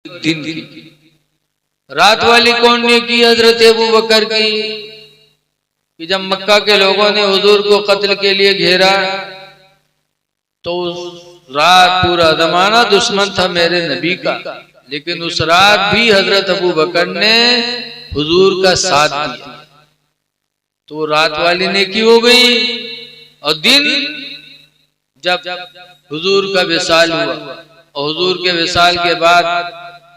दिन की। रात वाली कौन ने की? हजरत अबू बकर की, कि जब मक्का के लोगों ने हुजूर को कत्ल के लिए घेरा तो उस रात पूरा जमाना दुश्मन था मेरे नबी का, लेकिन उस रात भी हजरत अबू बकर ने हुजूर का साथ दिया, तो रात वाली नेकी हो गई। और दिन जब हुजूर का विसाल हुआ और हुजूर के विसाल के बाद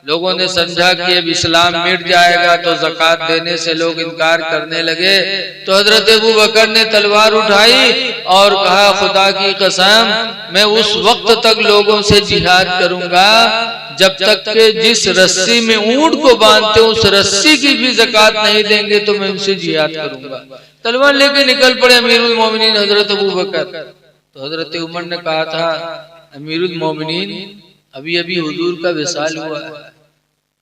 लोगों ने समझा कि अब इस्लाम मिट जाएगा, तो ज़कात देने से लोग इनकार करने लगे, तो हजरत अबू बकर ने तलवार उठाई और कहा, खुदा की कसम मैं उस वक्त तक लोगों से जिहाद करूंगा जब तक के जिस रस्सी में ऊंट को बांधते उस रस्सी की भी ज़कात नहीं देंगे तो मैं उनसे जिहाद करूंगा। तलवार लेके निकल पड़े अमीरुल मोमिनीन हजरत अबू बकर। तो हजरत उमर ने कहा था, अमीरुल मोमिनीन अभी अभी हुजूर का विसाल हुआ है,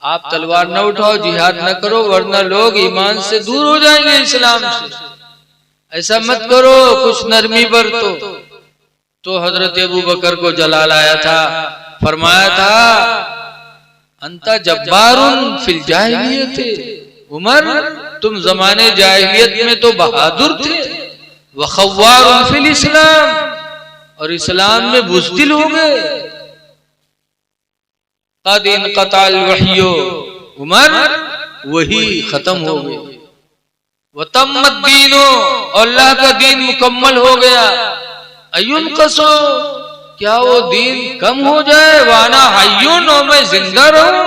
आप तलवार न उठाओ, जिहाद न करो, वरना लोग ईमान से दूर हो जाएंगे, इस्लाम से। ऐसा मत करो, कुछ नरमी बरतो। तो हजरत अबू बकर को जलाल आया था, फरमाया था, अंता जब्बारुन फिल जाहिलियत, उमर तुम जमाने जाहिलियत में तो बहादुर थे, व खव्वारुन फिल इस्लाम, और इस्लाम में बुज़दिल हो गए। कद इनक़ताल वहियो, उमर वही खत्म हो गई, व तम्मत दीनो, अल्लाह का दीन मुकम्मल हो गया। अयुन कसो, क्या वो दीन कम हो जाए? वाना हय्युन, मैं जिंदा रहूं?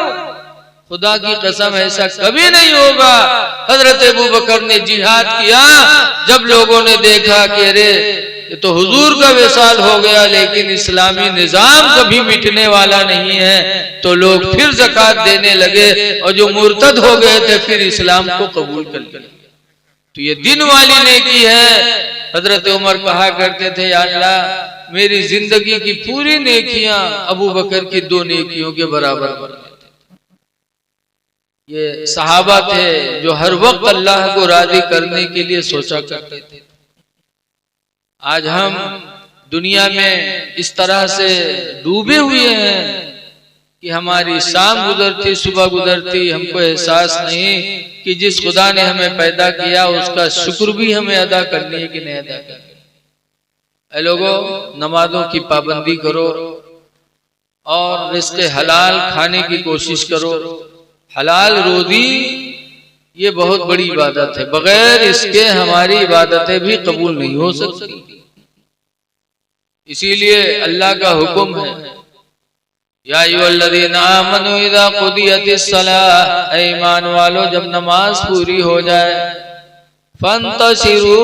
खुदा की कसम ऐसा कभी नहीं होगा। हजरत अबू बकर ने जिहाद किया। जब लोगों ने देखा कि अरे ये तो हुजूर का विसाल हो गया लेकिन इस्लामी निजाम कभी मिटने वाला नहीं है, तो लोग फिर ज़कात देने लगे और जो मुर्तद हो गए थे फिर इस्लाम को कबूल कर लिया। तो ये दिन वाली नेकी है। हजरत उमर कहा करते थे, या अल्लाह मेरी जिंदगी की पूरी नेकियां अबू बकर की 2 नेकियों के बराबर कर देते। ये सहाबा थे जो हर वक्त अल्लाह को राजी करने के लिए सोचा करते थे। आज हम दुनिया में इस तरह से डूबे हुए हैं कि हमारी शाम गुजरती सुबह गुजरती हमको एहसास नहीं कि जिस खुदा ने हमें पैदा किया उसका शुक्र भी हमें अदा करनी है कि नहीं अदा करनी। ऐ लोगों, नमाजों की पाबंदी करो और रिज़्क़ हलाल खाने की कोशिश करो। हलाल रोज़ी ये बहुत बड़ी इबादत है, बगैर इसके हमारी इबादतें भी कबूल नहीं हो सकती। इसीलिए अल्लाह का हुक्म है, या अय्युहल्लज़ीना आमनू इज़ा क़ुदियतिस सलाह, ऐ ईमान वालो जब नमाज पूरी हो जाए, फंतशिरू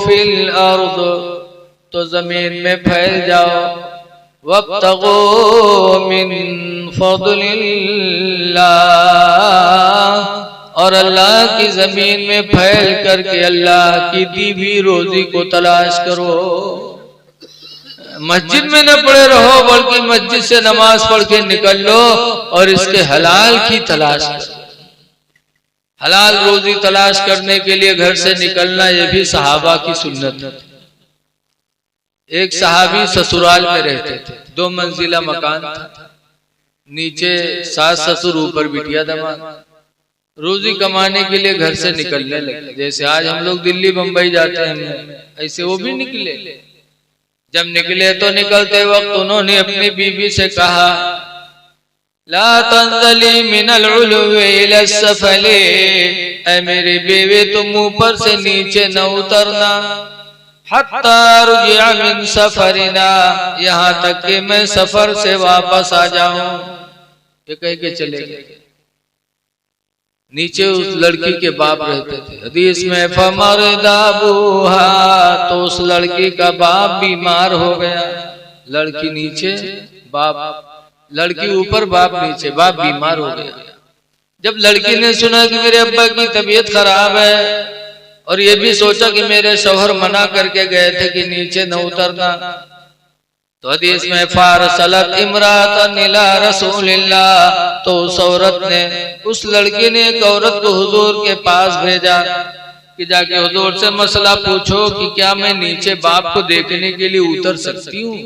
फिल अर्द, तो जमीन में फैल जाओ, वब्तगू मिन फज़लिल्लाह, और अल्लाह की जमीन में फैल करके अल्लाह की दी हुई रोजी को तलाश करो। मस्जिद में न पड़े रहो, बल्कि मस्जिद से नमाज पढ़ के निकल लो और इसके हलाल की तलाश करो। हलाल रोजी तलाश करने के लिए घर से निकलना ये भी सहाबा की सुन्नत है। एक सहाबी ससुराल में रहते थे, 2 मंजिला मकान था, नीचे सास ससुर, ऊपर बिटिया दामाद। रोजी कमाने के लिए घर से निकलने लगे। जैसे आज हम लोग दिल्ली बंबई जाते हैं, ऐसे वो भी निकले। जब निकले तो निकलते वक्त उन्होंने अपनी बीवी से कहा, ला तंजली मिनल उलुवी इला सफली, ऐ मेरी बीवी तुम ऊपर से नीचे न उतरना, हत्ता रुजिअ मिन सफरिना, यहाँ तक कि मैं सफर से वापस आ जाऊं। ये कह के चले गए। नीचे उस लड़की के बाप रहते थे। हदीस में फमरदा अबूहा, तो उस लड़की का बाप बीमार हो गया। लड़की नीचे बाप, लड़की ऊपर बाप नीचे, बाप बीमार हो गया। जब लड़की ने सुना कि मेरे अब्बा की तबीयत खराब है और ये भी सोचा कि मेरे शौहर मना करके गए थे कि नीचे न उतरना, तो हदीस में फारसलत इमरातन इला रसूलिल्लाह, तो उस औरत ने, उस लड़की ने एक औरत को हुजूर के पास भेजा कि जाके हुजूर से मसला पूछो कि क्या मैं नीचे बाप को देखने के लिए उतर सकती हूँ,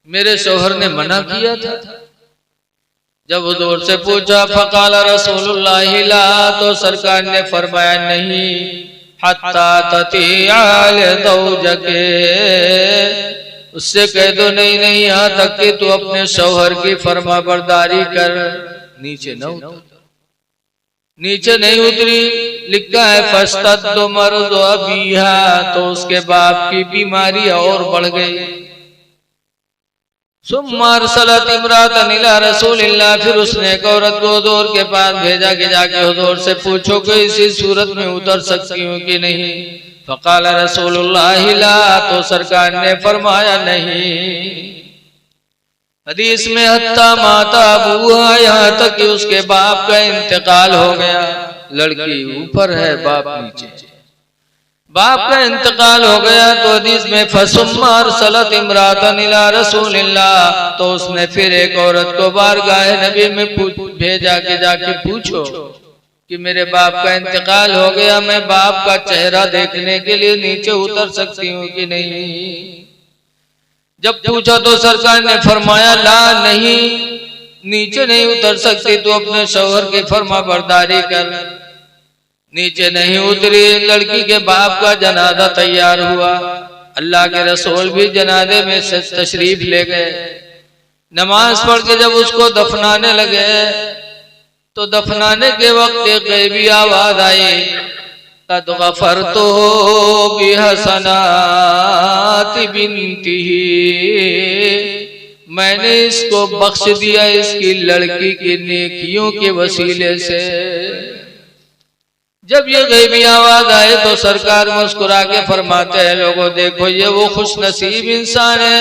मेरे शौहर ने मना किया था। जब हुजूर से पूछा फकाल रसूलुल्लाह ला, तो सरकार ने फरमाया नहीं, हत्ता ततियाल दौजके, उससे कह दो नहीं नहीं, यहाँ तक कि तू अपने शौहर की फरमाबरदारी कर। नीचे न उतर, नीचे नहीं उतरी। लिखा है फस्तद्दु मर्दु अबीहा, तो उसके बाप की बीमारी और बढ़ गई। सुम्मा अरसलत इम्रातन इला रसूलिल्लाह, फिर उसने एक औरत को हुजूर के पास भेजा कि जाके हुजूर से पूछो कि इसी सूरत में उतर सकती हूँ कि नहीं। फकाल रसूलुल्लाह ला, तो सरकार ने फरमाया नहीं। हदीस में हत्ता माता अबूहा, यहाँ तक कि उसके बाप का इंतकाल हो गया। लड़की ऊपर है, बाप नीचे, बाप का इंतकाल हो गया। तो हदीस में फसुम्मा अरसलत इम्रातन इला रसूलिल्लाह, तो उसने फिर एक औरत को बारगाह नबी में भेजा कि जाके पूछो कि मेरे बाप का इंतकाल हो गया, मैं बाप का चेहरा देखने के लिए नीचे उतर सकती हूँ कि नहीं। जब पूछा तो सरकार ने फरमाया ला, नहीं, नीचे नहीं उतर सकती, तो अपने शौहर की फरमाबरदारी कर। नीचे नहीं उतरी। लड़की के बाप का जनाजा तैयार हुआ। अल्लाह के रसूल भी जनाजे में से तशरीफ ले गए। नमाज पढ़ के जब उसको दफनाने लगे, तो दफनाने के वक्त एक गैबी आवाज आई, कद गफरतो बिहसनाति बिन्तिही, मैंने इसको बख्श दिया इसकी लड़की की नेकियों के वसीले से। जब ये गैबी आवाज आए तो सरकार मुस्कुरा के फरमाते हैं, लोगों देखो ये वो खुश नसीब इंसान है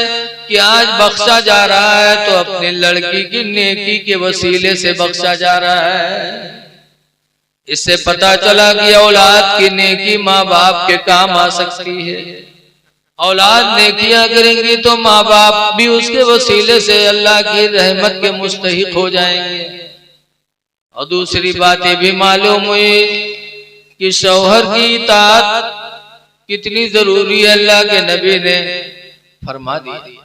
कि आज बख्शा जा रहा है तो अपनी लड़की की नेकी के वसीले से बख्शा जा रहा है। इससे पता चला कि औलाद की नेकी माँ बाप के काम आ सकती है। औलाद नेकियां करेंगी तो माँ बाप भी उसके वसीले से अल्लाह की रहमत के मुस्तहिक हो जाएंगे। और दूसरी बात ये भी मालूम हुई कि शौहर की इताअत कितनी जरूरी है, अल्लाह के नबी ने फरमा दी।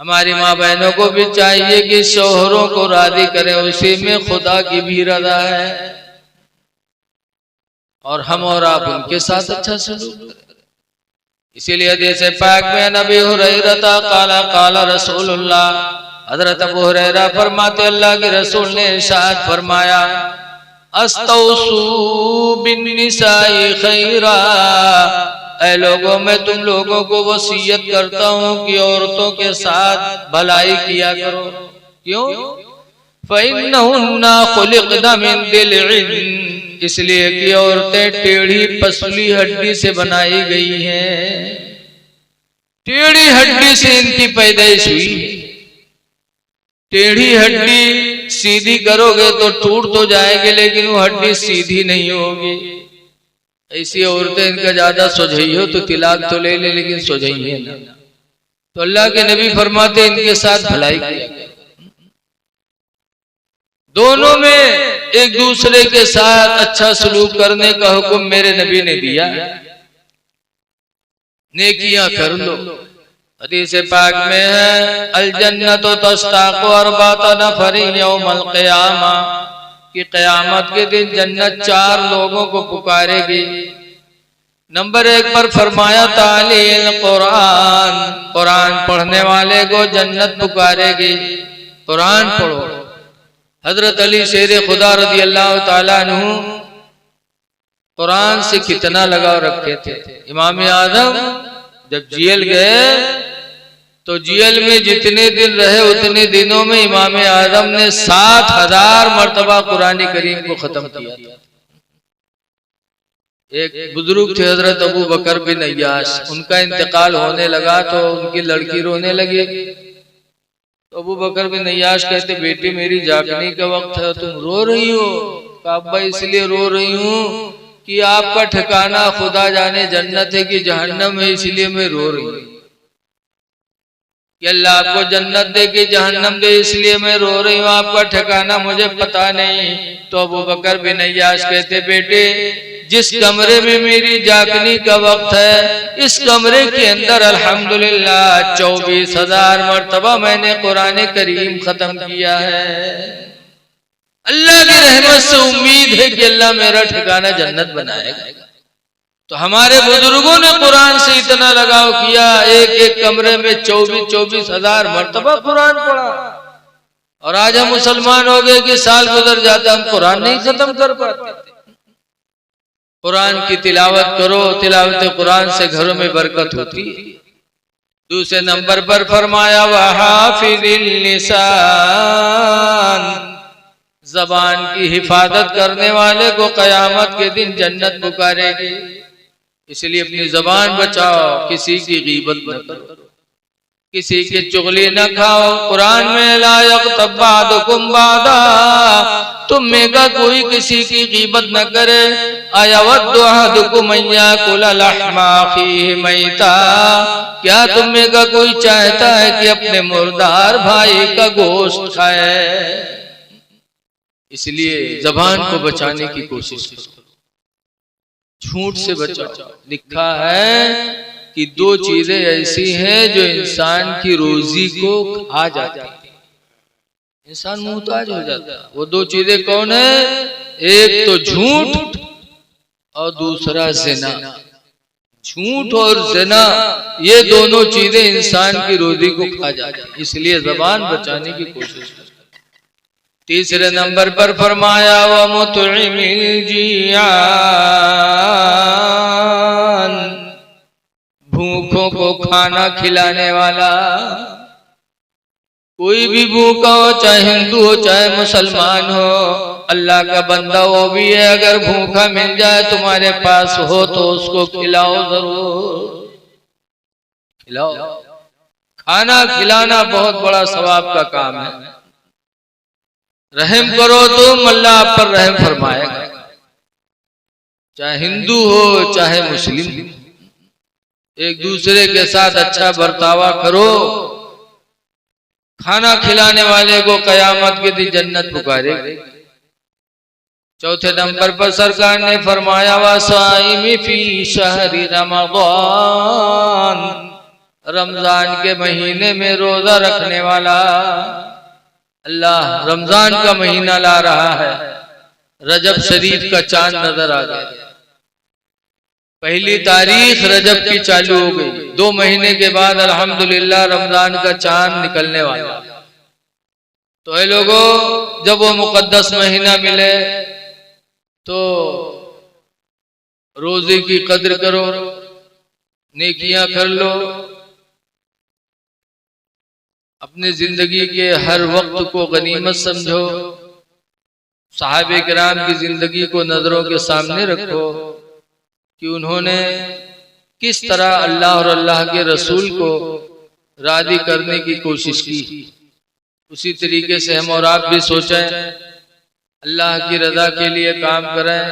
हमारी माँ बहनों को भी चाहिए कि शौहरों को राजी करें, उसी में खुदा की भी रजा है, और हम और आप उनके साथ अच्छा सलूक करें। इसीलिए हदीस पाक में नबी हुरैरा काला काला रसूलुल्लाह, हजरत अबू हुरैरा फरमाते अल्लाह के रसूल ने इरशाद फरमाया, अस्तौसू बिन्निसाई खैरा, ऐ लोगों मैं तुम लोगों को वसीयत करता हूँ कि औरतों के साथ भलाई किया करो। क्यों? फ़इन्नहुन्ना खुलिक़ना मिन दिलइन, इसलिए कि औरतें टेढ़ी पसली हड्डी से बनाई गई हैं। टेढ़ी हड्डी से इनकी पैदाइश हुई। टेढ़ी हड्डी सीधी करोगे तो टूट तो जाएगी, लेकिन वो हड्डी सीधी नहीं होगी। ऐसी औरतें इनका ज्यादा सोझई हो तो तिलाक तो ले ले, लेकिन सोझई है ना। तो अल्लाह के नबी फरमाते इनके साथ भलाई किया। दोनों में एक दूसरे के साथ अच्छा सलूक करने का हुक्म मेरे नबी ने दिया। नेकियां कर लो। हदीस पाक में है, अल जन्नतु तस्ताक़ु अर्बाता नफरिन यौमल क़ियामा, कि क़यामत के दिन जन्नत 4 लोगों को पुकारेगी। नंबर 1 पर फरमाया तालील कुरान, कुरान पढ़ने वाले को जन्नत पुकारेगी। कुरान पढ़ो। हजरत अली शेर खुदा रज़ी अल्लाह ताला अन्हु कुरान से कितना लगाव रखे थे। इमाम आज़म जब जेल गए तो जेल में जितने दिन रहे उतने दिनों में इमाम आज़म ने 7000 मर्तबा कुरान करीम को खत्म किया। एक बुजुर्ग थे हजरत अबू बकर बिन अय्याश, उनका इंतकाल होने लगा तो उनकी लड़की रोने लगी। तो अबू बकर बिन अय्याश कहते, बेटी मेरी जागने का वक्त है, तुम रो रही हो? अब्बा इसलिए रो रही हूँ कि आपका ठिकाना खुदा जाने जन्नत है कि जहन्नम है, इसलिए मैं रो रही हूँ। कि अल्लाह आपको जन्नत दे कि जहन्नम दे, इसलिए मैं रो रही हूँ, आपका ठिकाना मुझे पता नहीं। तो अबू बकर बिन अय्याश कहते, बेटे जिस कमरे में मेरी जागने का वक्त है, इस कमरे के अंदर अल्हम्दुलिल्लाह 24,000 मर्तबा मैंने कुरान करीम खत्म किया है। अल्लाह की रहमत से उम्मीद है कि अल्लाह मेरा ठिकाना जन्नत बनाएगा। तो हमारे बुजुर्गों ने कुरान से इतना लगाव किया, एक एक कमरे में 24,000 मर्तबा कुरान पढ़ा। और आज हम मुसलमान हो गए कि साल गुजर जाता हम कुरान नहीं खत्म कर पाते। कुरान की तिलावत करो, तिलावत कुरान से घरों में बरकत होती है। दूसरे नंबर पर फरमाया वहाफिज़िल लिसान, जबान की हिफाजत करने वाले को कयामत के दिन जन्नत पुकारेगी। इसलिए अपनी जबान बचाओ, किसी की गीबत न करो, किसी की चुगली न खाओ। कुरान में ला यग़्तब बअदुकुम बअदा, तुम में का कोई किसी की गीबत न करे। अयवद्दु अहदुकुम अन याकुला लहमा अखीहि मैता, क्या तुम में का कोई चाहता है कि अपने मुर्दार भाई का गोश्त खाए। इसलिए जबान को बचाने की कोशिश करो, झूठ से बचाओ। लिखा है कि दो चीजें ऐसी हैं जो इंसान की रोजी को खा जाती है, इंसान मुहताज हो जाता है। वो दो चीजें कौन है? एक तो झूठ और दूसरा ज़िना। झूठ और ज़िना ये दोनों चीजें इंसान की रोजी को खा जाती है, इसलिए जबान बचाने की कोशिश करो। तीसरे नंबर पर फरमाया व मुतइमिल जियान, भूखों को खाना खिलाने वाला। कोई भी भूखा हो, चाहे हिंदू हो चाहे मुसलमान हो, अल्लाह का बंदा वो भी है, अगर भूखा मिल जाए तुम्हारे पास हो तो उसको खिलाओ, जरूर खिलाओ। खाना खिलाना बहुत बड़ा सवाब का काम है। रहम करो तुम, अल्लाह आप पर रहम फरमाएगा। चाहे हिंदू हो चाहे मुस्लिम, एक दूसरे के साथ अच्छा बर्तावा करो। खाना खिलाने वाले को कयामत के दिन जन्नत पुकारेगी। चौथे नंबर पर सरकार ने फरमाया वसाइमी फी शहरी रमज़ान, रमजान के महीने में रोजा रखने वाला। अल्लाह रमजान का महीना ला रहा है, रजब शरीफ का चांद नजर आ गया। पहली तारीख रजब की चालू हो गई, 2 महीने के बाद अल्हम्दुलिल्लाह रमजान का चांद निकलने वाला। तो ऐ लोगों, जब वो मुकद्दस महीना मिले तो रोजे की कद्र करो, नेकियां कर लो। अपनी जिंदगी के हर वक्त को गनीमत समझो। सहाबे किराम की जिंदगी को नजरों के सामने रखो कि उन्होंने किस तरह अल्लाह और अल्लाह के रसूल को राजी करने की कोशिश की। उसी तरीके से हम और आप भी सोचें, अल्लाह की रजा के लिए काम करें।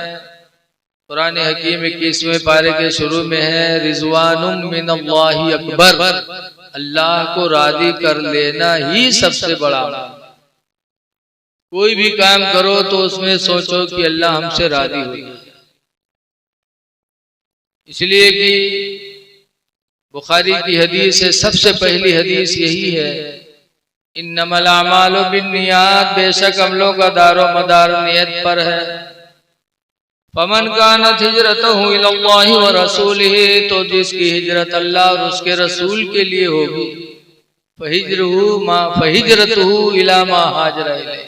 कुरान हकीम 21वें पारे के शुरू में है रिजवानुम मिनल्लाहि अकबर, अल्लाह को राजी कर लेना ही सबसे बड़ा। कोई भी काम करो तो उसमें सोचो कि अल्लाह हमसे राजी हो। इसलिए कि बुखारी की हदीस है, सबसे पहली हदीस यही है, इन्नमल अमालु बिन्नियात, बेशक अमलों का दारो मदार नियत पर है। फमन कानत हिजरतहु इलल्लाहि व रसूलिही, तो जिसकी हिजरत अल्लाह और उसके रसूल के लिए होगी, फहिजरतहु इला मा हाजरा इलैहि,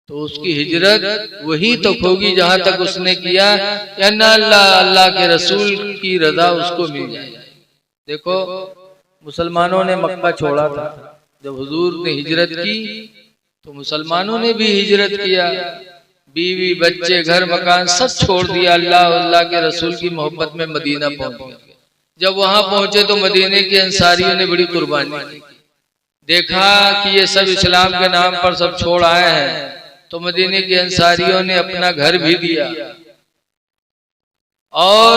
तो उसकी हिजरत वही तक होगी जहां तक उसने किया कि अल्लाह के रसूल की रजा उसको मिल जाए। देखो, मुसलमानों ने मक्का छोड़ा था, जब हुजूर ने हिजरत की तो मुसलमानों ने भी हिजरत किया। बीवी बच्चे घर मकान सब छोड़ दिया, अल्लाह के रसूल की मोहब्बत में मदीना पहुंच गए। जब वहां पहुंचे तो मदीने के अंसारियों ने बड़ी कुर्बानी की। देखा कि ये सब इस्लाम के नाम पर सब छोड़ आए हैं, तो मदीने के अंसारियों ने अपना घर भी दिया। और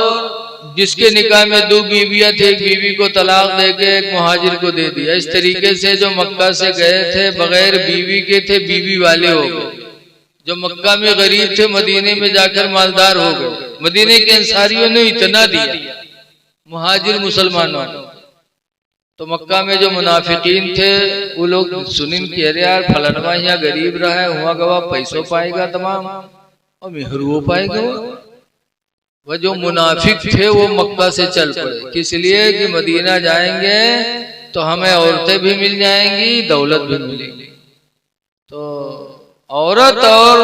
जिसके निकाह में 2 बीवियां थी, एक बीवी को तलाक देके एक मुहाजिर को दे दिया। इस तरीके से जो मक्का से गए थे बगैर बीवी के थे, बीवी वाले हो गए। जो मक्का में गरीब थे मदीने में जाकर मालदार हो गए। मदीने के अंसारियों ने इतना दिया मुहाजिर मुसलमानों को। तो मक्का में जो मुनाफिकीन थे वो लोग सुनिन कि अरे यार फलनवा यहाँ गरीब रहा है, हुआ गवा पैसों पाएगा तमाम और मेहरू पाएगा। वह जो मुनाफिक थे वो मक्का से चल पड़े, किस लिए कि मदीना जाएंगे तो हमें औरतें भी मिल जाएंगी, दौलत भी मिलेगी। तो औरत और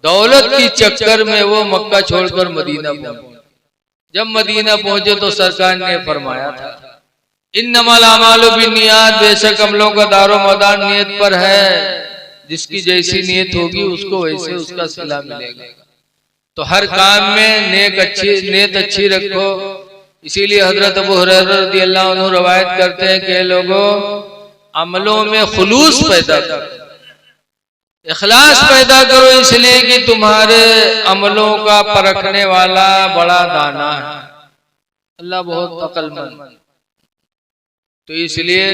दौलत की चक्कर में वो मक्का छोड़कर मदीना पहुंचे। जब मदीना पहुंचे तो सरकार ने फरमाया था इन्नमल अमालु बिन्नियात, बेशक अमलों का दारो मदार नियत पर है, जिसकी जैसी नियत होगी उसको वैसे उसका सिला मिलेगा। तो हर काम में नियत अच्छी रखो। इसीलिए हजरत अबू हुरैरा रज़ियल्लाहु अन्हु रवायत करते हैं कि लोगों अमलों में खुलूस पैदा करो, इखलास पैदा करो, इसलिए कि तुम्हारे अमलों का परखने वाला बड़ा दाना है, अल्लाह बहुत अक्लमंद। तो इसलिए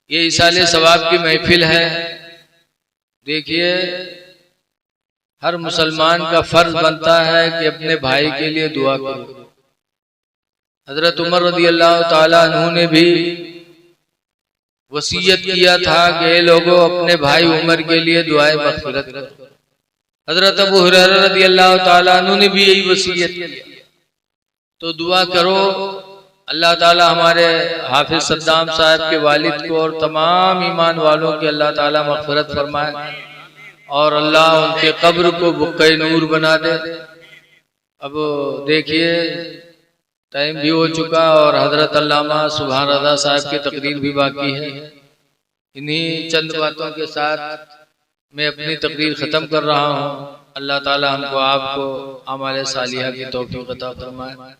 ये इसाले सवाब की महफिल है। देखिए हर मुसलमान का फर्ज बनता है कि अपने भाई के लिए दुआ करो। हजरत उमर रज़ियल्लाहु ताला अन्हु ने भी वसीयत किया था कि लोगों अपने भाई उमर के लिए दुआए मग़फ़िरत करो। हजरत अबू हुरैरा रज़ियल्लाहु ताला अन्हु ने भी यही वसीयत की। तो दुआ करो अल्लाह ताला हमारे हाफिज सद्दाम साहब के वालिद को और तमाम ईमान वालों के अल्लाह ताला मग़फ़िरत फरमाए और अल्लाह उनके कब्र को बुक्के नूर बना दे। अब देखिए टाइम भी हो चुका और हजरत अल्लामा सुभान रज़ा साहब की तकरीर भी बाकी है। इन्हीं चंद बातों के साथ मैं अपनी तकरीर ख़त्म कर रहा हूँ। अल्लाह ताला हमको आपको अमाल सालिहा की तौफीक अता फरमाए।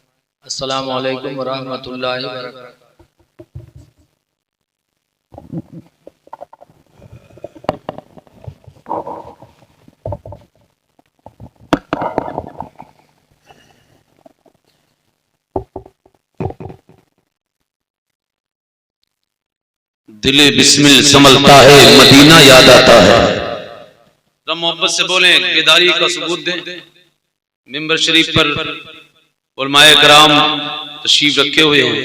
अस्सलामु अलैकुम वरहमतुल्लाहि वबरकातुहू। दिले बिस्मिल संभलता है, मदीना याद आता है। रब मोहब्बत से बोले, बेदारी का सबूत दें। मिंबर शरीफ पर उलमाए कराम तशरीफ रखे हुए हैं।